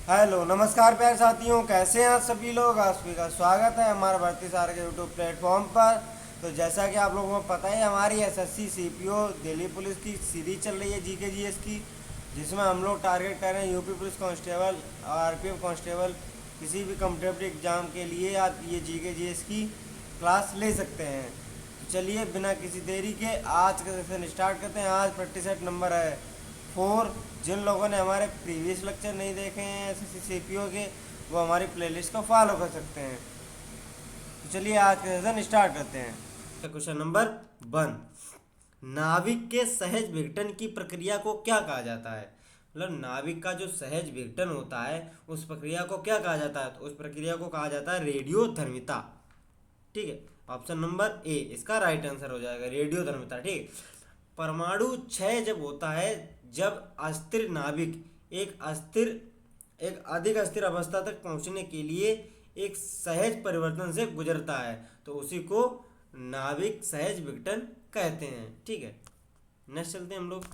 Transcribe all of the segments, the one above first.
Hello नमस्कार प्यारे साथियों, कैसे हैं आप सभी लोग। आप सभी का स्वागत है हमारा भर्ती सार के यूट्यूब प्लेटफॉर्म पर। तो जैसा कि आप लोगों को पता है, हमारी एसएससी सीपीओ दिल्ली पुलिस की सीरीज चल रही है जीके जीएस की, जिसमें हम लोग टारगेट कर रहे हैं UP police constable, RPF constable, किसी भी कॉम्पिटिटिव एग्जाम के लिए आप ये जीके जीएस की क्लास ले सकते हैं। तो चलिए बिना किसी देरी के आज का सेशन स्टार्ट करते हैं। आज प्रैक्टिस सेट नंबर है 4। जिन लोगों ने हमारे प्रीवियस लेक्चर नहीं देखे हैं एसएससी सीपीओ के, वो हमारी प्लेलिस्ट को फॉलो कर सकते हैं। तो चलिए आज का सेशन स्टार्ट करते हैं। तो क्वेश्चन नंबर 1, नाविक के सहज विघटन की प्रक्रिया को क्या कहा जाता है। मतलब नाविक का जो सहज विघटन होता है उस प्रक्रिया को क्या कहा जाता है, तो उस प्रक्रिया को कहा जाता है रेडियोधर्मिता। ठीक है, ऑप्शन नंबर ए इसका राइट आंसर हो जाएगा, रेडियोधर्मिता। ठीक है, परमाणु क्षय जब होता है, जब अस्थिर नाभिक एक अधिक अस्थिर अवस्था तक पहुंचने के लिए एक सहज परिवर्तन से गुजरता है, तो उसी को नाभिक सहज विघटन कहते हैं। ठीक है, नेक्स्ट चलते हैं हम लोग।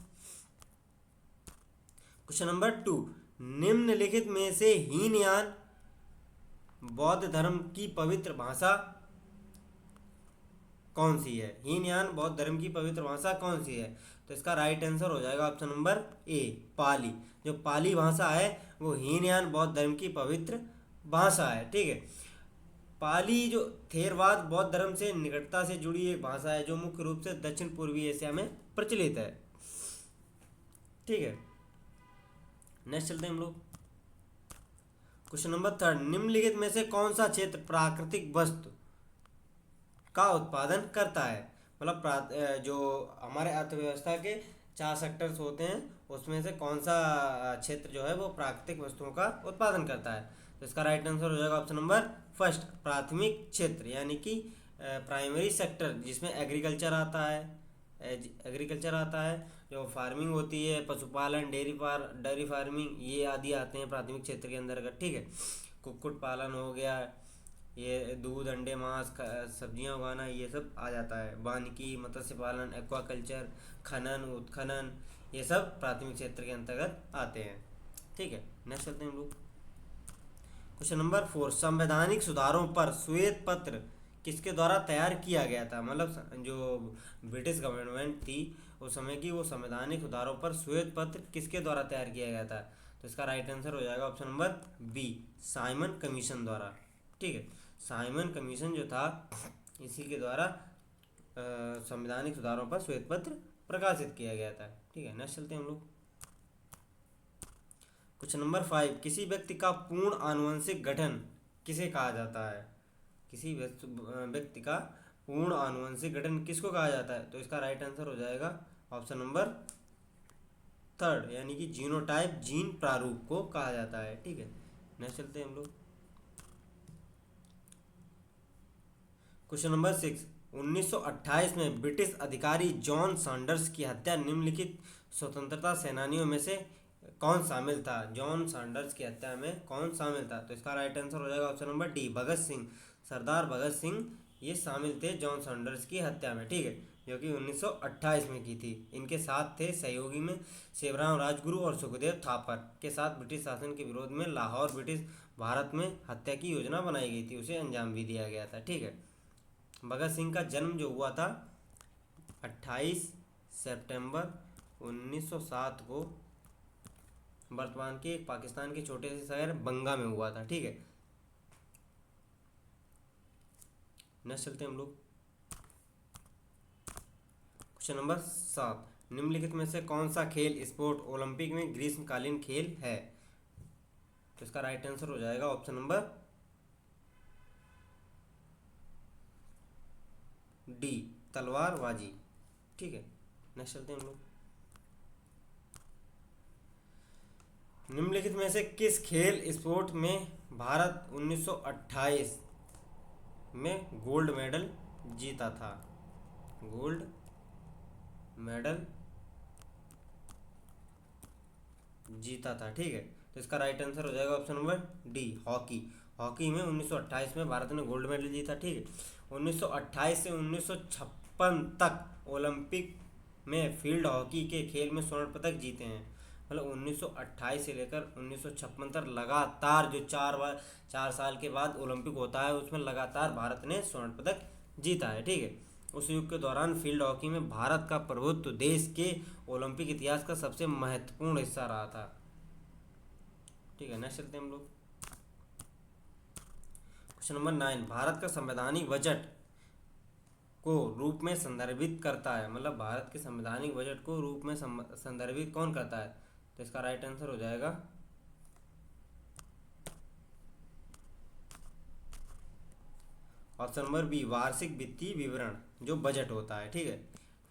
क्वेश्चन नंबर 2, निम्नलिखित में से हीनयान बौद्ध धर्म की पवित्र भाषा कौन सी है। हीनयान बौद्ध धर्म की पवित्र भाषा कौन सी है, तो इसका राइट आंसर हो जाएगा ऑप्शन नंबर ए, पाली। जो पाली भाषा है वो हीनयान बौद्ध धर्म की पवित्र भाषा है। ठीक है, पाली जो थेरवाद बौद्ध धर्म से निकटता से जुड़ी एक भाषा है, जो मुख्य रूप से दक्षिण पूर्वी एशिया में प्रचलित है। ठीक है, नेक्स्ट चलते हैं हम लोग। क्वेश्चन नंबर 3, निम्नलिखित में से कौन सा क्षेत्र प्राकृतिक वस्तु का उत्पादन करता है। मतलब जो हमारे अर्थव्यवस्था के 4 सेक्टर्स होते हैं, उसमें से कौन सा क्षेत्र जो है वो प्राकृतिक वस्तुओं का उत्पादन करता है, तो इसका राइट आंसर हो जाएगा ऑप्शन नंबर फर्स्ट, प्राथमिक क्षेत्र, यानी कि प्राइमरी सेक्टर, जिसमें एग्रीकल्चर आता है, जो फार्मिंग होती है, पशुपालन, डेयरी फार्मिंग, ये आदि आते हैं प्राथमिक क्षेत्र के अंतर्गत। ठीक है, कुक्कुट पालन हो गया, ये दूध, अंडे, मांस, सब्जियां उगाना, ये सब आ जाता है। वानिकी, मत्स्य पालन, एक्वाकल्चर, खनन, उत्खनन, ये सब प्राथमिक क्षेत्र के अंतर्गत आते हैं। ठीक है, नेक्स्ट चलते हैं हम लोग। क्वेश्चन नंबर 4, संवैधानिक सुधारों पर श्वेत पत्र किसके द्वारा तैयार किया गया था। मतलब जो ब्रिटिश गवर्नमेंट थी उस समय की, वो संवैधानिक सुधारों पर श्वेत पत्र किसके द्वारा तैयार किया गया था, तो इसका राइट आंसर हो जाएगा option number B, Simon commission द्वारा। ठीक है, साइमन कमीशन जो था, इसी के द्वारा संवैधानिक सुधारों पर श्वेत पत्र प्रकाशित किया गया था। ठीक है, नेक्स्ट चलते हैं हम लोग। क्वेश्चन नंबर 5, किसी व्यक्ति का पूर्ण आनुवंशिक गठन किसे कहा जाता है। किसी व्यक्ति का पूर्ण आनुवंशिक गठन किसको कहा जाता है, तो इसका राइट आंसर हो जाएगा ऑप्शन नंबर 3, यानी कि जीनोटाइप, जीन प्रारूप को कहा जाता है। ठीक है, नेक्स्ट चलते हैं हम लोग। क्वेश्चन नंबर 6, 1928 में ब्रिटिश अधिकारी जॉन सैंडर्स की हत्या निम्नलिखित स्वतंत्रता सेनानियों में से कौन शामिल था। जॉन सैंडर्स की हत्या में कौन शामिल था, तो इसका राइट आंसर हो जाएगा option number D, Bhagat Singh, सरदार भगत सिंह, ये शामिल थे जॉन सैंडर्स की हत्या में। ठीक है, जो कि 1928 में की थी। इनके साथ थे सहयोगी में शिवराम राजगुरु और सुखदेव थापर के साथ ब्रिटिश शासन के विरोध में लाहौर ब्रिटिश भारत में हत्या की योजना बनाई गई थी, उसे अंजाम भी दिया गया था। ठीक है, भगत सिंह का जन्म जो हुआ था 28 सितंबर 1907 को वर्तमान के पाकिस्तान के छोटे से शहर बंगा में हुआ था। ठीक है, नेक्स्ट चलते हैं हम लोग। क्वेश्चन नंबर 7, निम्नलिखित में से कौन सा खेल स्पोर्ट ओलंपिक में ग्रीष्मकालीन खेल है, तो इसका राइट आंसर हो जाएगा ऑप्शन नंबर डी, तलवारबाजी। ठीक है, नेक्स्ट चलते हैं हम लोग। निम्नलिखित में से किस खेल स्पोर्ट में भारत 1928 में गोल्ड मेडल जीता था। गोल्ड मेडल जीता था। ठीक है, तो इसका राइट आंसर हो जाएगा option number D, hockey. Hockey में 1928 में भारत ने गोल्ड मेडल जीता। ठीक है, 1928 से 1956 तक ओलंपिक में फील्ड हॉकी के खेल में स्वर्ण पदक जीते हैं। मतलब 1928 से लेकर 1956 तक लगातार जो 4 साल के बाद ओलंपिक होता है उसमें लगातार भारत ने स्वर्ण पदक जीता है। ठीक है, उस युग के दौरान फील्ड हॉकी में भारत का प्रभुत्व देश के ओलंपिक इतिहास का सबसे महत्वपूर्ण हिस्सा रहा था। ठीक है, नेक्स्ट चलते हैं हम लोग। क्वेश्चन नंबर 9, भारत का संवैधानिक बजट को रूप में संदर्भित करता है, मतलब भारत के संवैधानिक बजट को रूप में संदर्भित कौन करता है? तो इसका राइट आंसर हो जाएगा ऑप्शन नंबर बी, वार्षिक वित्तीय विवरण जो बजट होता है। ठीक है,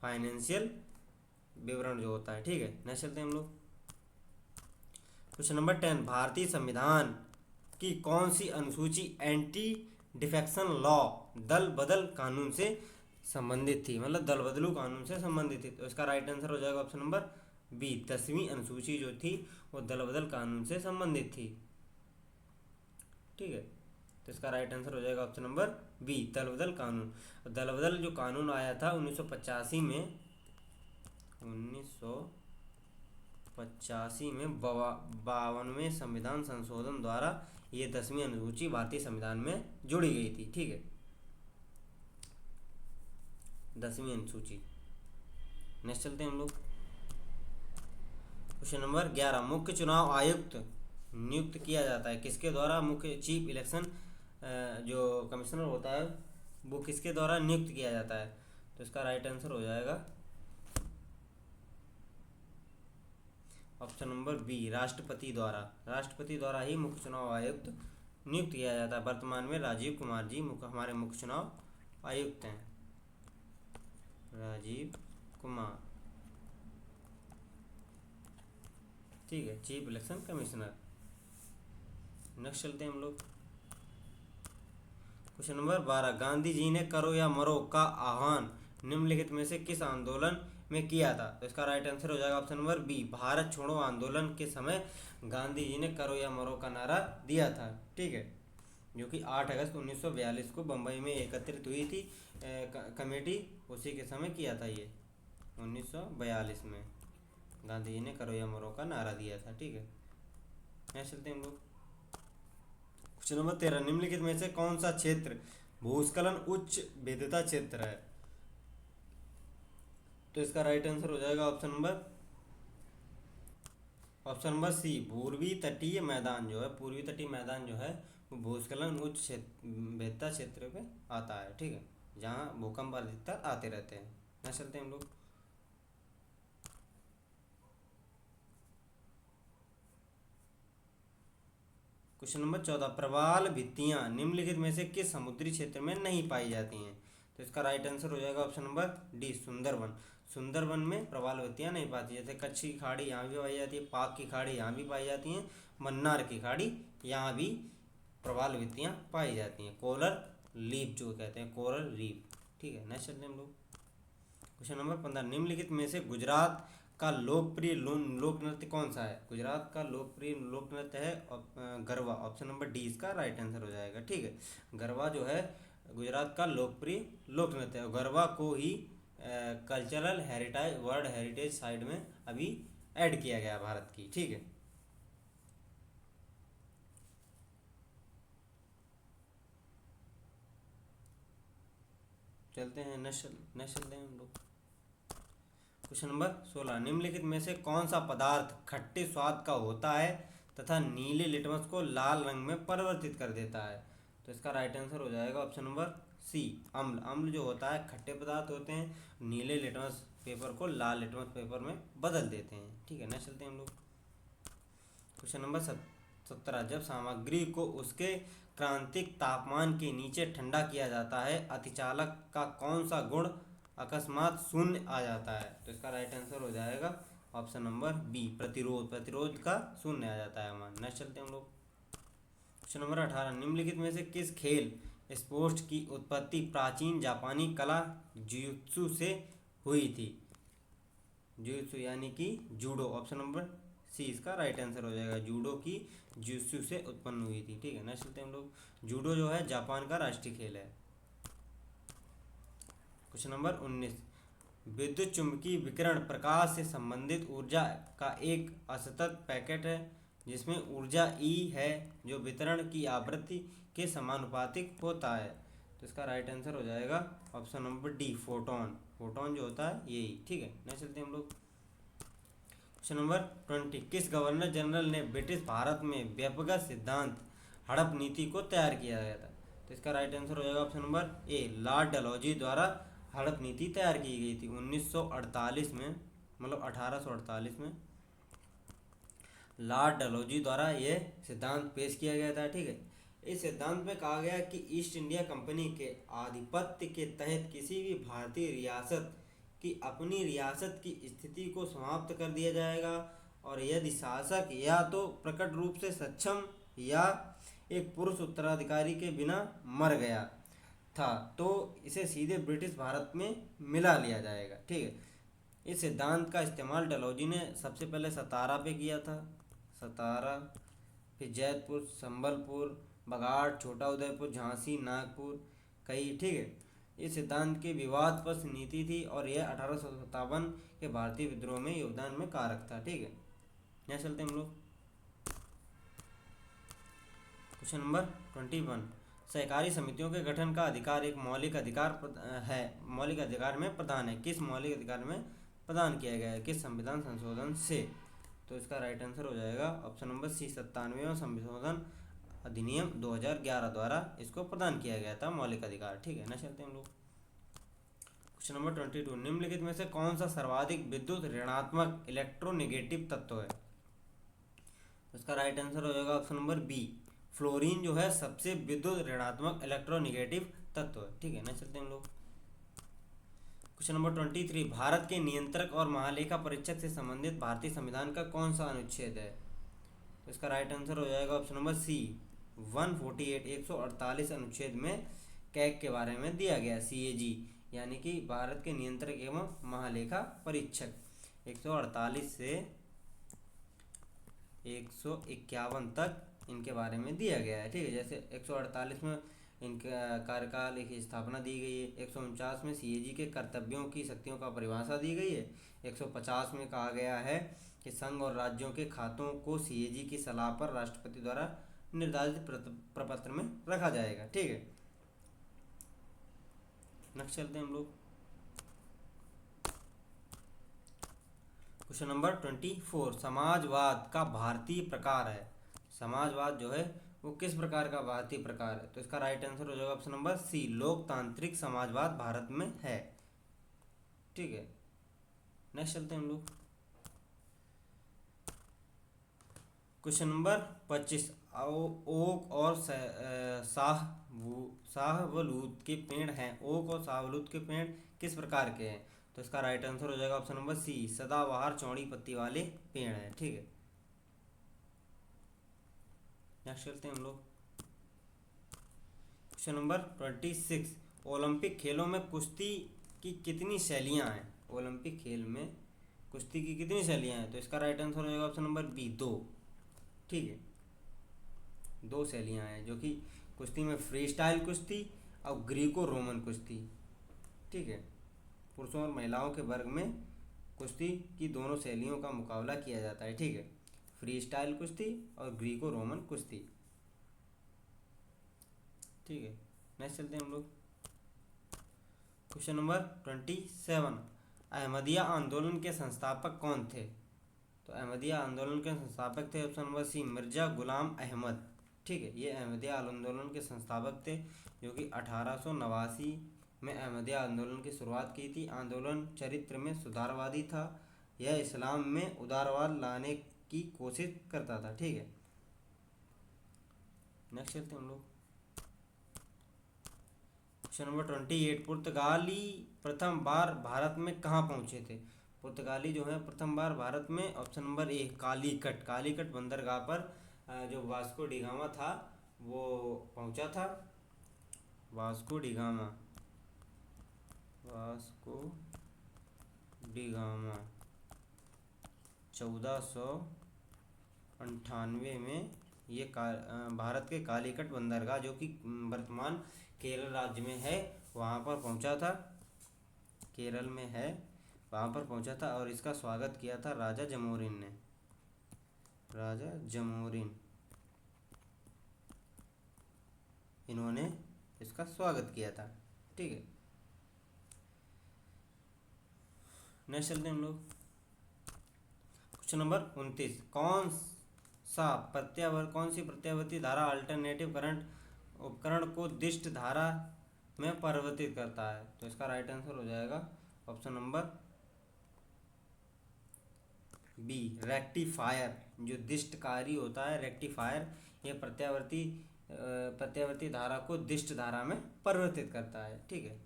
फाइनेंशियल विवरण जो होता है। ठीक है, नेक्स्ट चलते हैं हम लोग। क्वेश्चन नंबर 10, भारतीय संविधान की कौन सी अनुसूची एंटी डिफेक्शन लॉ दल बदल कानून से संबंधित थी, मतलब दल बदलू कानून से संबंधित थी? तो इसका राइट आंसर हो जाएगा ऑप्शन नंबर बी, 10वीं अनुसूची जो थी वो दल बदल कानून से संबंधित थी। ठीक है, तो इसका राइट आंसर हो जाएगा ऑप्शन नंबर बी, दल बदल कानून। दल बदल जो कानून आया था 1985 में, 1985 में 52वें संविधान संशोधन द्वारा ये 10वीं अनुसूची भारतीय संविधान में जोड़ी गई थी। ठीक है, 10वीं अनुसूची। नेक्स्ट चलते हैं हम लोग। क्वेश्चन नंबर 11, मुख्य चुनाव आयुक्त नियुक्त किया जाता है किसके द्वारा? मुख्य चीफ इलेक्शन जो कमिश्नर होता है वो किसके द्वारा नियुक्त किया जाता है? तो इसका राइट आंसर हो जाएगा ऑप्शन नंबर बी, राष्ट्रपति द्वारा। राष्ट्रपति द्वारा ही मुख्य चुनाव आयुक्त नियुक्त किया जाता है। वर्तमान में राजीव कुमार जी हमारे मुख्य चुनाव आयुक्त हैं, राजीव कुमार। ठीक है, चीफ इलेक्शन कमिश्नर। नेक्स्ट चलते हैं हम लोग। क्वेश्चन नंबर 12, गांधी जी ने करो या मरो का आह्वान निम्नलिखित में से किस आंदोलन में किया था? तो इसका राइट आंसर हो जाएगा ऑप्शन नंबर बी, भारत छोड़ो आंदोलन के समय गांधी जी ने करो या मरो का नारा दिया था। ठीक है, जो कि 8 अगस्त 1942 को बम्बई में एकत्रित हुई थी कमेटी, उसी के समय किया था ये 1942 में गांधी जी ने करो या मरो का नारा दिया था। ठीक है, नेक्स्ट चलते हैं हम लोग। क्वेश्चन नंबर 13, निम्नलिखित में से कौन सा क्षेत्र भूस्खलन उच्च भेद्यता क्षेत्र है? तो इसका राइट आंसर हो जाएगा ऑप्शन नंबर सी, पूर्वी तटीय मैदान जो है, पूर्वी तटीय मैदान जो है वो भूस्खलन उच्च भेद्यता क्षेत्र पे आता है। ठीक है, जहाँ भूकंप अधिकतर आते रहते हैं। नेक्स्ट चलते हैं हम लोग। क्वेश्चन नंबर 14, प्रवाल भित्तियां निम्नलिखित में से किस समुद्री क्षेत्र में नहीं पाई जाती हैं? तो इसका राइट आंसर हो जाएगा option number D, Sundarbans. Sundarbans में प्रवाल भित्तियां नहीं पाती, जैसे कच्छ की खाड़ी यहाँ भी पाई जाती है, पाक की खाड़ी यहाँ भी पाई जाती हैं, मन्नार की खाड़ी यहाँ भी प्रवाल भित्तियां पाई जाती हैं। कोरल रीफ जो कहते हैं, कोरल रीफ। ठीक है, नेक्स्ट चलते हैं हम लोग। क्वेश्चन नंबर 15, निम्नलिखित में से गुजरात का लोकप्रिय लोक नृत्य कौन सा है? गुजरात का लोकप्रिय लोक नृत्य है गरबा। ऑप्शन नंबर डी इसका राइट आंसर हो जाएगा। ठीक है, गरबा जो है गुजरात का लोकप्रिय लोक नृत्य है। गरबा को ही cultural heritage world heritage site में अभी ऐड किया गया भारत की। ठीक है, चलते हैं नेक्स्ट चलते हैं हम लोग। क्वेश्चन नंबर 16, निम्नलिखित में से कौन सा पदार्थ खट्टे स्वाद का होता है तथा नीले लिटमस को लाल रंग में परिवर्तित कर देता है? तो इसका राइट आंसर हो जाएगा ऑप्शन नंबर सी, अम्ल। अम्ल जो होता है खट्टे पदार्थ होते हैं, नीले लिटमस पेपर को लाल लिटमस पेपर में बदल देते हैं। ठीक है, नेक्स्ट चलते हैं हम लोग। क्वेश्चन नंबर 17, जब सामग्री को उसके क्रांतिक तापमान के नीचे ठंडा किया जाता है अतिचालक का कौन सा गुण अकस्मात शून्य आ जाता है? तो इसका राइट आंसर हो जाएगा ऑप्शन नंबर बी, प्रतिरोध। प्रतिरोध का शून्य आ जाता है हमारा। नेक्स्ट चलते हैं हम लोग। क्वेश्चन नंबर 18, निम्नलिखित में से किस खेल स्पोर्ट्स की उत्पत्ति प्राचीन जापानी कला जुजुत्सु से हुई थी? जुजुत्सु यानी कि जूडो। ऑप्शन नंबर सी इसका राइट आंसर हो जाएगा, जूडो की जुजुत्सु से उत्पन्न हुई थी। ठीक है, नेक्स्ट चलते हैं हम लोग। जूडो जो है जापान का राष्ट्रीय खेल है। क्वेश्चन नंबर 19, विद्युत चुम्बकीय विकिरण प्रकाश से संबंधित ऊर्जा का एक असतत पैकेट है जिसमें ऊर्जा E है जो वितरण की आवृत्ति के समानुपातिक होता है। तो इसका राइट आंसर हो जाएगा option number D, photon. Photon जो होता है यही, ठीक है। नेक्स्ट चलते हैं हम लोग क्वेश्चन नंबर 20। किस गवर्नर जनरल ने ब्रिटिश भारत में व्यक्तिगत सिद्धांत हड़प नीति को तैयार किया गया था? तो इसका राइट आंसर हो जाएगा option number A, Lord Dalhousie द्वारा हड़प नीति तैयार की गई थी 1948 में, मतलब 1848 में लॉर्ड डलहौजी द्वारा यह सिद्धांत पेश किया गया था, ठीक है। इस सिद्धांत में कहा गया कि ईस्ट इंडिया कंपनी के आधिपत्य के तहत किसी भी भारतीय रियासत की अपनी रियासत की स्थिति को समाप्त कर दिया जाएगा और यदि शासक या तो प्रकट रूप से सक्षम या एक पुरुष उत्तराधिकारी के बिना मर गया था तो इसे सीधे ब्रिटिश भारत में मिला लिया जाएगा, ठीक है। इस सिद्धांत का इस्तेमाल डलहौजी ने सबसे पहले सतारा पे किया था, सतारा, फिर जैतपुर, संबलपुर, बघाट, छोटा उदयपुर, झांसी, नागपुर, कई, ठीक है। इस सिद्धांत की विवादप्रस्त नीति थी और यह 1857 के भारतीय विद्रोह में योगदान में कारक था, ठीक है। यहाँ चलते हम लोग क्वेश्चन नंबर 21। सहकारी समितियों के गठन का अधिकार एक मौलिक अधिकार है, मौलिक अधिकार में प्रदान है। किस मौलिक अधिकार में प्रदान किया गया है, किस संविधान संशोधन से? तो इसका राइट आंसर हो जाएगा ऑप्शन नंबर सी, 97वां संशोधन अधिनियम 2011 द्वारा इसको प्रदान किया गया था मौलिक अधिकार, ठीक है। ना चलते हम लोग क्वेश्चन नंबर 22। निम्नलिखित में से कौन सा सर्वाधिक विद्युत ऋणात्मक इलेक्ट्रोनेगेटिव तत्व है? इसका राइट आंसर हो जाएगा ऑप्शन नंबर बी, फ्लोरीन जो है सबसे विद्युत ऋणात्मक इलेक्ट्रोनेगेटिव तत्व है, ठीक है। ना चलते हम लोग क्वेश्चन नंबर 23। भारत के नियंत्रक और महालेखा परीक्षक से संबंधित भारतीय संविधान का कौन सा अनुच्छेद है? तो इसका राइट आंसर हो जाएगा ऑप्शन नंबर सी, 148, 148 अनुच्छेद में कैग के बारे में दिया गया, CAG, यानी कि भारत के नियंत्रक एवं महालेखा परीक्षक 148 से 151 तक इनके बारे में दिया गया है, ठीक है। जैसे 148 में इनका कार्यकाल की स्थापना दी गई है, 149 में CAG के कर्तव्यों की शक्तियों का परिभाषा दी गई है, 150 में कहा गया है कि संघ और राज्यों के खातों को CAG की सलाह पर राष्ट्रपति द्वारा निर्धारित प्रपत्र में रखा जाएगा, ठीक है। नेक्स्ट चलते हैं हम लोग क्वेश्चन नंबर 24। समाजवाद का भारतीय प्रकार है, समाजवाद जो है वो किस प्रकार का भारतीय प्रकार है? तो इसका राइट आंसर हो जाएगा ऑप्शन नंबर सी, लोकतांत्रिक समाजवाद भारत में है, ठीक है। नेक्स्ट चलते हैं हम लोग क्वेश्चन नंबर 25। ओक और शाहबलूत के पेड़ हैं, ओक और शाहबलूत के पेड़ किस प्रकार के हैं? तो इसका राइट आंसर हो जाएगा ऑप्शन नंबर सी, सदाबहार चौड़ी पत्ती वाले पेड़ हैं, ठीक है। नेक्स्ट चलते हैं हम लोग क्वेश्चन नंबर 26। ओलंपिक खेलों में कुश्ती की कितनी शैलियां हैं? ओलंपिक खेल में कुश्ती की कितनी शैलियां हैं? तो इसका राइट आंसर हो जाएगा ऑप्शन नंबर बी, 2, ठीक है। 2 शैलियां हैं जो कि कुश्ती में फ्री स्टाइल कुश्ती और ग्रीको रोमन कुश्ती, ठीक है। पुरुषों और महिलाओं के वर्ग में कुश्ती की दोनों शैलियों का मुकाबला किया जाता है, ठीक है। फ्री स्टाइल कुश्ती और ग्रीको रोमन कुश्ती, ठीक है। नेक्स्ट चलते हैं हम लोग क्वेश्चन नंबर 27। अहमदिया आंदोलन के संस्थापक कौन थे? तो अहमदिया आंदोलन के संस्थापक थे option number C, Mirza Ghulam Ahmad, ठीक है। ये अहमदिया आंदोलन के संस्थापक थे जो कि 1889 में अहमदिया आंदोलन की शुरुआत की थी। आंदोलन चरित्र में सुधारवादी था, यह इस्लाम में उदारवाद लाने की कोशिश करता था, ठीक है। नेक्स्ट चलते हैं हम लोग क्वेश्चन नंबर 28। पुर्तगाली प्रथम बार भारत में कहाँ पहुँचे थे? पुर्तगाली जो है प्रथम बार भारत में option number A, Calicut, Calicut बंदरगाह पर जो वास्को डिगामा था वो पहुँचा था। वास्को डिगामा 1498 में ये भारत के कालीकट बंदरगाह जो कि वर्तमान केरल राज्य में है वहाँ पर पहुँचा था, केरल में है। वहाँ पर पहुँचा था और इसका स्वागत किया था राजा जमोरिन ने। राजा जमोरिन, इन्होंने इसका स्वागत किया था। ठीक है, नेक्स्ट चलते हैं हम लोग। क्वेश्चन नंबर 29, कौन सी प्रत्यावर्ती धारा अल्टरनेटिव करंट उपकरण को दिष्ट धारा में परिवर्तित करता है? तो इसका राइट आंसर हो जाएगा ऑप्शन नंबर बी, रेक्टिफायर। जो दिष्टकारी होता है रेक्टिफायर, यह प्रत्यावर्ती धारा को दिष्ट धारा में परिवर्तित करता है। ठीक है,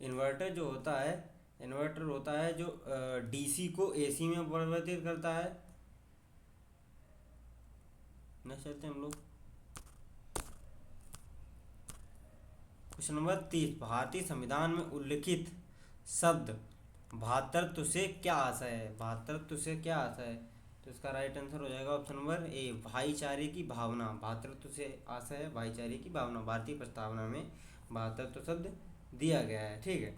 इन्वर्टर होता है जो डीसी को एसी में परिवर्तित करता है। नेक्स्ट चलते हैं हम लोग। क्वेश्चन नंबर 30, भारतीय संविधान में उल्लिखित शब्द भातृत्व से क्या आशय है? भातृत्व से क्या आशय है? तो इसका राइट आंसर हो जाएगा ऑप्शन नंबर ए, भाईचारे की भावना। भातृत्व से आशय है भाईचारे की भावना। भारतीय प्रस्तावना में भातृत्व शब्द दिया गया है। ठीक है,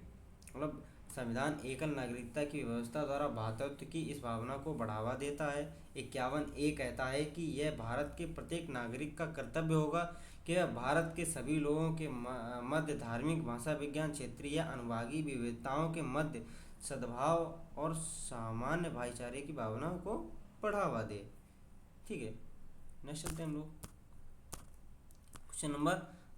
मतलब संविधान एकल नागरिकता की व्यवस्था द्वारा भातृत्व की इस भावना को बढ़ावा देता है। 51A कहता है कि यह भारत के प्रत्येक नागरिक का कर्तव्य होगा कि वह भारत के सभी लोगों के मध्य धार्मिक, भाषा, विज्ञान, क्षेत्रीय अनुभागीय विविधताओं के मध्य सद्भाव और सामान्य भाईचारे की भावना को बढ़ावा दे। ठीक है, नेक्स्ट चलते हैं हम लोग। क्वेश्चन नंबर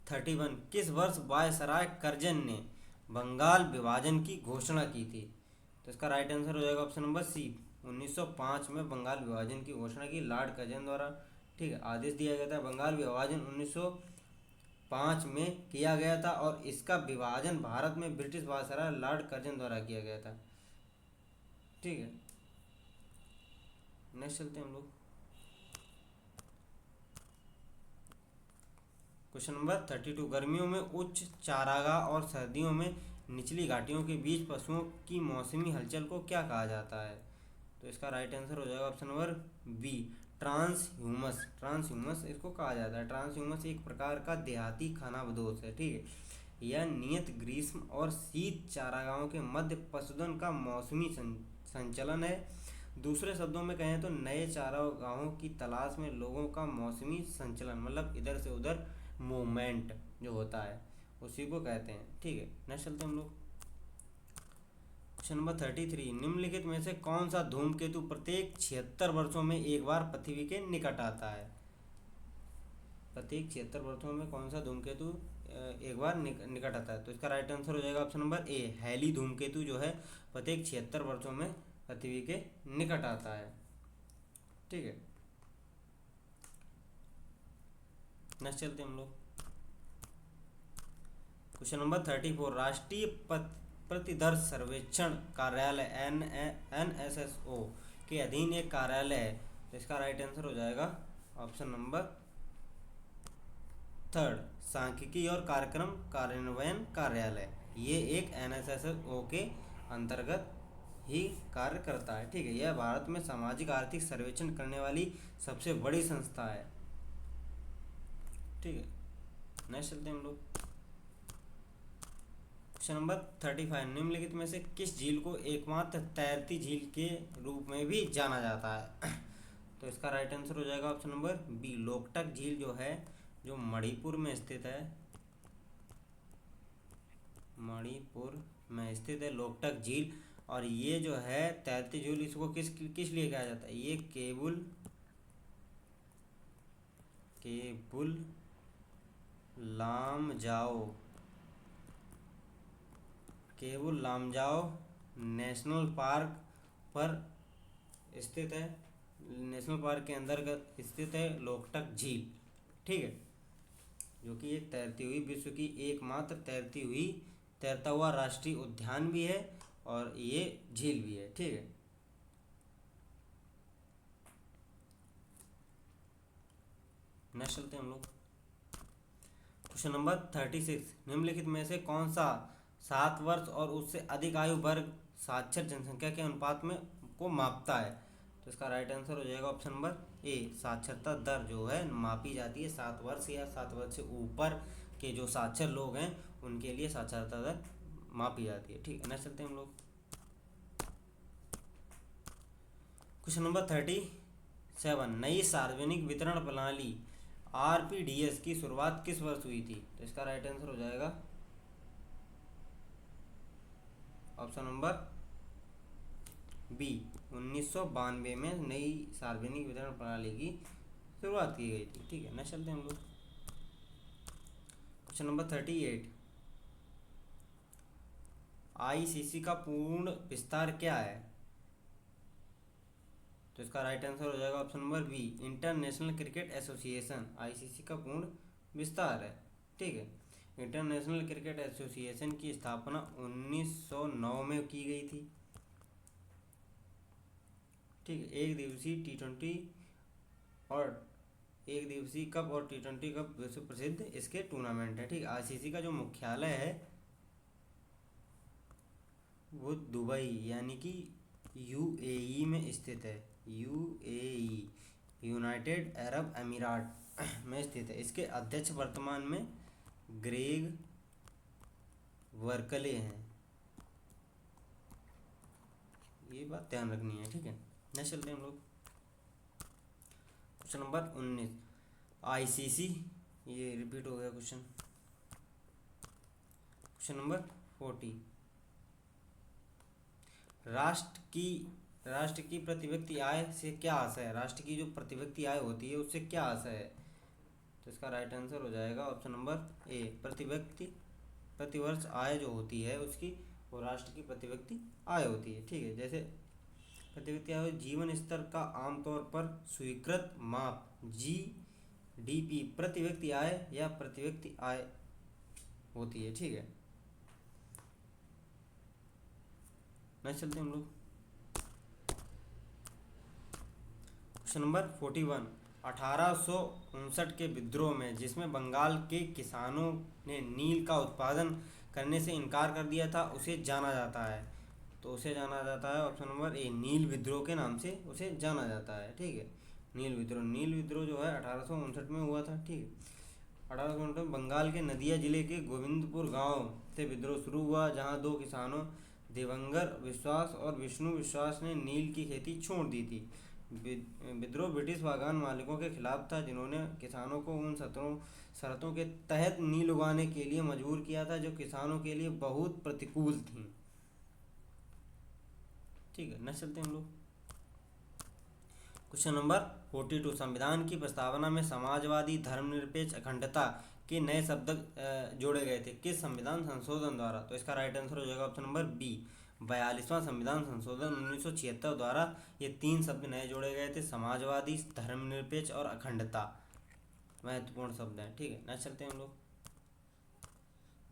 31, किस वर्ष वायसराय कर्जन ने बंगाल विभाजन की घोषणा की थी? तो इसका राइट आंसर हो जाएगा ऑप्शन नंबर सी, 1905 में बंगाल विभाजन की घोषणा की लॉर्ड कर्जन द्वारा। ठीक है, आदेश दिया गया था। बंगाल विभाजन 1905 में किया गया था और इसका विभाजन भारत में ब्रिटिश वायसराय लॉर्ड कर्जन द्वारा किया गया था। ठीक है, नेक्स्ट चलते हैं हम लोग। क्वेश्चन नंबर 32, गर्मियों में उच्च चारागाह और सर्दियों में निचली घाटियों के बीच पशुओं की मौसमी हलचल को क्या कहा जाता है? तो इसका राइट आंसर हो जाएगा ऑप्शन नंबर बी, ट्रांसह्यूमस। ट्रांसह्यूमस इसको कहा जाता है। ट्रांसह्यूमस एक प्रकार का देहाती खानाबदोश है। ठीक है, यह नियत ग्रीष्म और शीत चारागाहों के मध्य पशुधन का मौसमी संचलन है। दूसरे शब्दों में कहें तो नए चारागाहों की तलाश में लोगों का मौसमी संचलन, मतलब इधर से उधर मूवमेंट जो होता है उसी को कहते हैं। ठीक है, नेक्स्ट चलते हैं हम लोग। क्वेश्चन नंबर 33, निम्नलिखित में से कौन सा धूमकेतु प्रत्येक 76 वर्षों में एक बार पृथ्वी के निकट आता है? प्रत्येक 76 वर्षों में कौन सा धूमकेतु एक बार निकट आता है? तो इसका राइट आंसर हो जाएगा ऑप्शन नंबर ए, हैली धूमकेतु जो है प्रत्येक 76 वर्षों में पृथ्वी के निकट आता है। ठीक है, नेक्स्ट चलते हैं हम लोग। क्वेश्चन नंबर 34, राष्ट्रीय प्रतिदर्श सर्वेक्षण कार्यालय NSSO के अधीन एक कार्यालय है। तो इसका राइट आंसर हो जाएगा ऑप्शन नंबर 3, सांख्यिकी और कार्यक्रम कार्यान्वयन कार्यालय। ये एक NSSO के अंतर्गत ही कार्य करता है। ठीक है, यह भारत में सामाजिक आर्थिक सर्वेक्षण करने वाली सबसे बड़ी संस्था है। ठीक है, नेक्स्ट चलते हैं हम लोग। क्वेश्चन नंबर 35, निम्नलिखित में से किस झील को एकमात्र तैरती झील के रूप में भी जाना जाता है? तो इसका राइट आंसर हो जाएगा ऑप्शन नंबर बी, लोकटक झील जो है, जो मणिपुर में स्थित है। मणिपुर में स्थित है लोकटक झील। और ये जो है तैरती झील, इसको किस लिए कहा जाता है? ये केबुल लामजाओ नेशनल पार्क पर स्थित है। नेशनल पार्क के अंतर्गत स्थित है लोकटक झील। ठीक है, जो कि एक तैरती हुई, विश्व की एकमात्र तैरता हुआ राष्ट्रीय उद्यान भी है और ये झील भी है। ठीक है, नेक्स्ट चलते हैं हम लोग। क्वेश्चन नंबर 36, निम्नलिखित में से कौन सा 7 वर्ष और उससे अधिक आयु वर्ग साक्षर जनसंख्या के अनुपात में को मापता है? तो इसका राइट आंसर हो जाएगा ऑप्शन नंबर ए, साक्षरता दर जो है मापी जाती है 7 वर्ष या 7 वर्ष से ऊपर के जो साक्षर लोग हैं उनके लिए साक्षरता दर मापी जाती है। ठीक है, नेक्स्ट चलते हैं हम लोग। क्वेश्चन नंबर 37, नई सार्वजनिक वितरण प्रणाली आरपीडीएस की शुरुआत किस वर्ष हुई थी? तो इसका राइट आंसर हो जाएगा ऑप्शन नंबर बी, 1992 में नई सार्वजनिक वितरण प्रणाली की शुरुआत की गई थी। ठीक है, नेक्स्ट चलते हैं हम लोग। क्वेश्चन नंबर 38, आईसीसी का पूर्ण विस्तार क्या है? तो इसका राइट आंसर हो जाएगा option number B, international cricket association ICC का पूर्ण विस्तार है। ठीक है, इंटरनेशनल क्रिकेट एसोसिएशन की स्थापना 1909 में की गई थी। ठीक है, एक दिवसीय टी20 और एक दिवसीय कप और टी20 कप विश्व प्रसिद्ध इसके टूर्नामेंट है। ठीक है, आईसीसी का जो मुख्यालय है वो दुबई यानी कि यूएई में स्थित है। यूएई, यूनाइटेड अरब अमीरात में स्थित है। इसके अध्यक्ष वर्तमान में ग्रेग वर्कले हैं, ये बात ध्यान रखनी है। ठीक है, नेक्स्ट चलते हैं हम लोग। क्वेश्चन नंबर 19, आईसीसी, ये रिपीट हो गया क्वेश्चन। क्वेश्चन नंबर 40, राष्ट्र की प्रति व्यक्ति आय से क्या आशय है? राष्ट्र की जो प्रति व्यक्ति आय होती है उससे क्या आशय है? तो इसका राइट आंसर हो जाएगा ऑप्शन नंबर ए, प्रति वर्ष आय जो होती है उसकी, वो राष्ट्र की प्रति व्यक्ति आय होती है। ठीक है, जैसे प्रति व्यक्ति आय जीवन स्तर का आमतौर पर स्वीकृत माप जीडीपी प्रति व्यक्ति आय या प्रति व्यक्ति आय होती है। ठीक है, नेक्स्ट चलते हैं हम लोग। क्वेश्चन नंबर 41, 1859 के विद्रोह में जिसमें बंगाल के किसानों ने नील का उत्पादन करने से इनकार कर दिया था, उसे जाना जाता है। तो उसे जाना जाता है ऑप्शन नंबर ए, नील विद्रोह के नाम से उसे जाना जाता है। ठीक है, नील विद्रोह जो है 1859 में हुआ था। ठीक है, 1859 में बंगाल के नदिया जिले के गोविंदपुर गांव से विद्रोह शुरू हुआ, जहां दो किसानों देवंगर विश्वास और विष्णु विश्वास ने नील की खेती छोड़ दी थी। विद्रोह ब्रिटिश बागान मालिकों के खिलाफ था, जिन्होंने किसानों को उन शर्तों के तहत नील उगाने के लिए मजबूर किया था जो किसानों के लिए बहुत प्रतिकूल थीं। ठीक है, नेक्स्ट चलते हैं हम लोग। क्वेश्चन नंबर 42, संविधान की प्रस्तावना में समाजवादी, धर्मनिरपेक्ष, अखंडता के नए शब्द जोड़े गए थे किस संविधान संशोधन द्वारा? तो इसका राइट आंसर हो जाएगा ऑप्शन नंबर बी, 42वां संविधान संशोधन 1976 द्वारा ये 3 शब्द नए जोड़े गए थे, समाजवादी, धर्मनिरपेक्ष और अखंडता, महत्वपूर्ण शब्द हैं। ठीक है, नेक्स्ट चलते हैं हम लोग।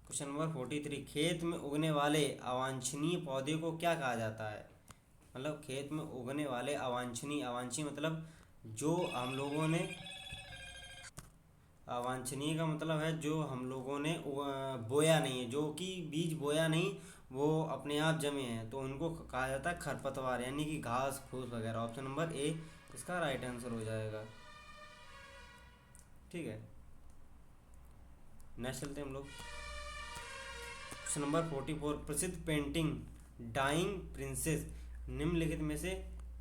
क्वेश्चन नंबर 43, खेत में उगने वाले अवांछनीय पौधे को क्या कहा जाता है? मतलब खेत में उगने वाले अवांछनीय मतलब जो हम लोगों ने, अवांछनीय का मतलब है जो हम लोगों ने बोया नहीं है, जो कि बीज बोया नहीं, वो अपने आप जमे हैं, तो उनको कहा जाता है खरपतवार यानी कि घास फूस वगैरह। ऑप्शन नंबर ए इसका राइट आंसर हो जाएगा। ठीक है, नेक्स्ट चलते हैं हम लोग। क्वेश्चन नंबर 44, प्रसिद्ध पेंटिंग डाइंग प्रिंसेस निम्नलिखित में से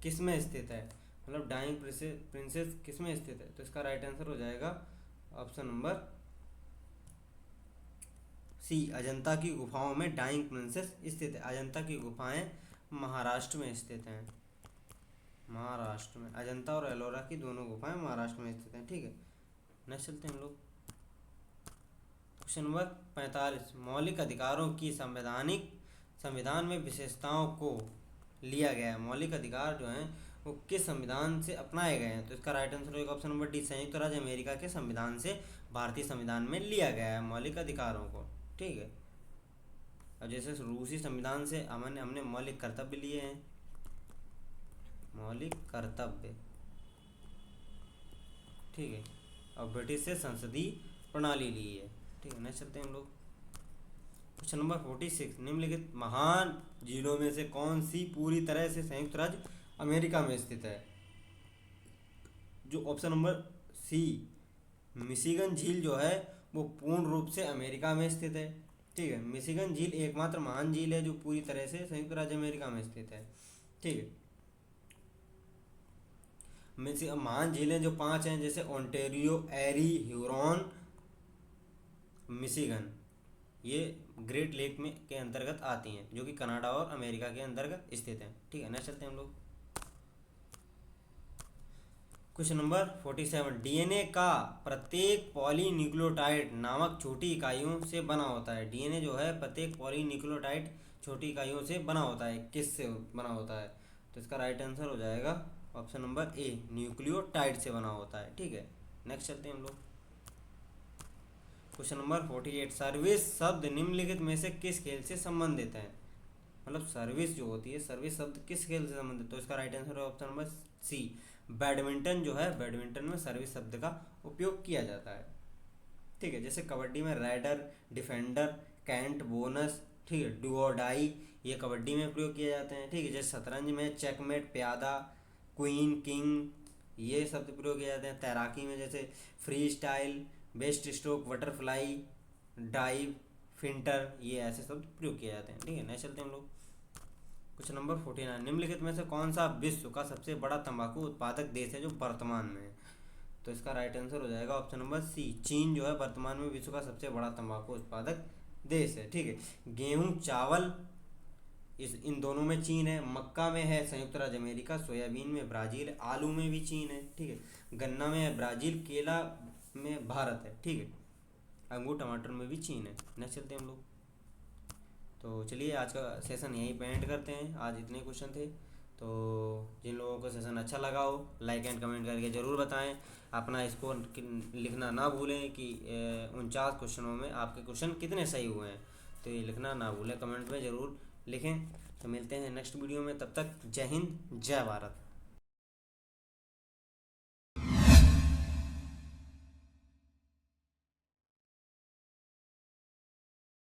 किस में स्थित है? मतलब डाइंग प्रिंसेस किस में स्थित है? तो इसका राइट आंसर हो जाएगा ऑप्शन नंबर सी, अजंता की गुफाओं में डाइंग प्रिंसेस स्थित है। अजंता की गुफाएं महाराष्ट्र में स्थित हैं। महाराष्ट्र में अजंता और एलोरा की दोनों गुफाएं महाराष्ट्र में स्थित हैं। ठीक है, नेक्स्ट चलते हैं हम लोग। क्वेश्चन नंबर 45, मौलिक अधिकारों की संविधान में विशेषताओं को लिया गया है। मौलिक अधिकार जो हैं वो किस संविधान से अपनाए गए हैं? तो इसका राइट आंसर होगा ऑप्शन नंबर डी, संयुक्त राज्य अमेरिका के संविधान से भारतीय संविधान में लिया गया है मौलिक अधिकारों को। ठीक है, अब जैसे रूसी संविधान से हमने मौलिक कर्तव्य लिए हैं, मौलिक कर्तव्य। ठीक है, और ब्रिटिश से संसदीय प्रणाली ली है। ठीक है, नेक्स्ट चलते हैं हम लोग। क्वेश्चन नंबर 46, निम्नलिखित महान झीलों में से कौन सी पूरी तरह से संयुक्त राज्य अमेरिका में स्थित है? जो ऑप्शन नंबर सी, मिशिगन झील जो है वो पूर्ण रूप से अमेरिका में स्थित है। ठीक है। मिशिगन झील एकमात्र महान झील है जो पूरी तरह से संयुक्त राज्य अमेरिका में स्थित है। ठीक है। महान झीलें जो 5 हैं, जैसे ओंटेरियो, एरी, ह्यूरॉन, मिशिगन, ये ग्रेट लेक में के अंतर्गत आती हैं, जो कि कनाडा और अमेरिका के अंतर्गत स्थित हैं। ठीक है, नेक्स्ट चलते हैं हम लोग। क्वेश्चन नंबर 47, डीएनए का प्रत्येक पॉलीन्यूक्लियोटाइड नामक छोटी इकाइयों से बना होता है। डीएनए जो है प्रत्येक पॉलीन्यूक्लियोटाइड छोटी इकाइयों से बना होता है। किससे बना होता है? तो इसका राइट आंसर हो जाएगा ऑप्शन नंबर ए, न्यूक्लियोटाइड से बना होता है। ठीक है, नेक्स्ट चलते हैं हम लोग। क्वेश्चन नंबर 48, सर्विस शब्द निम्नलिखित में से किस खेल से संबंधित है? मतलब सर्विस जो होती है, सर्विस शब्द किस खेल से संबंधित? तो इसका राइट आंसर है ऑप्शन नंबर सी, बैडमिंटन जो है, बैडमिंटन में सर्विस शब्द का उपयोग किया जाता है। ठीक है, जैसे कबड्डी में राइडर, डिफेंडर, कैंट, बोनस, ठीक है, डू और डाई, ये कबड्डी में प्रयोग किए जाते हैं। ठीक है, जैसे शतरंज में चेकमेट, प्यादा, क्वीन, किंग, ये शब्द प्रयोग किए जाते हैं। तैराकी में जैसे freestyle, breaststroke, butterfly, dive, फिंटर, ये ऐसे शब्द प्रयोग किए जाते हैं। ठीक है, नेक्स्ट चलते हैं हम लोग। क्वेश्चन नंबर 49, निम्नलिखित में से कौन सा विश्व का सबसे बड़ा तंबाकू उत्पादक देश है जो वर्तमान में है? तो इसका राइट आंसर हो जाएगा ऑप्शन नंबर सी, चीन जो है वर्तमान में विश्व का सबसे बड़ा तंबाकू उत्पादक देश है। ठीक है, गेहूं, चावल, इन दोनों में चीन है। मक्का में है संयुक्त राज्य अमेरिका, सोयाबीन में ब्राज़ील, आलू में भी चीन है। ठीक है, गन्ना में है ब्राज़ील, केला में भारत है। ठीक है, अंगूर, टमाटर में भी चीन है। नेक्स्ट चलते हैं हम लोग। तो चलिए आज का सेशन यहीं पे एंड करते हैं। आज इतने क्वेश्चन थे, तो जिन लोगों को सेशन अच्छा लगा हो लाइक एंड कमेंट करके ज़रूर बताएं। अपना स्कोर लिखना ना भूलें कि 49 क्वेश्चनों में आपके क्वेश्चन कितने सही हुए हैं, तो ये लिखना ना भूलें, कमेंट में ज़रूर लिखें। तो मिलते हैं नेक्स्ट वीडियो में, तब तक जय हिंद, जय भारत।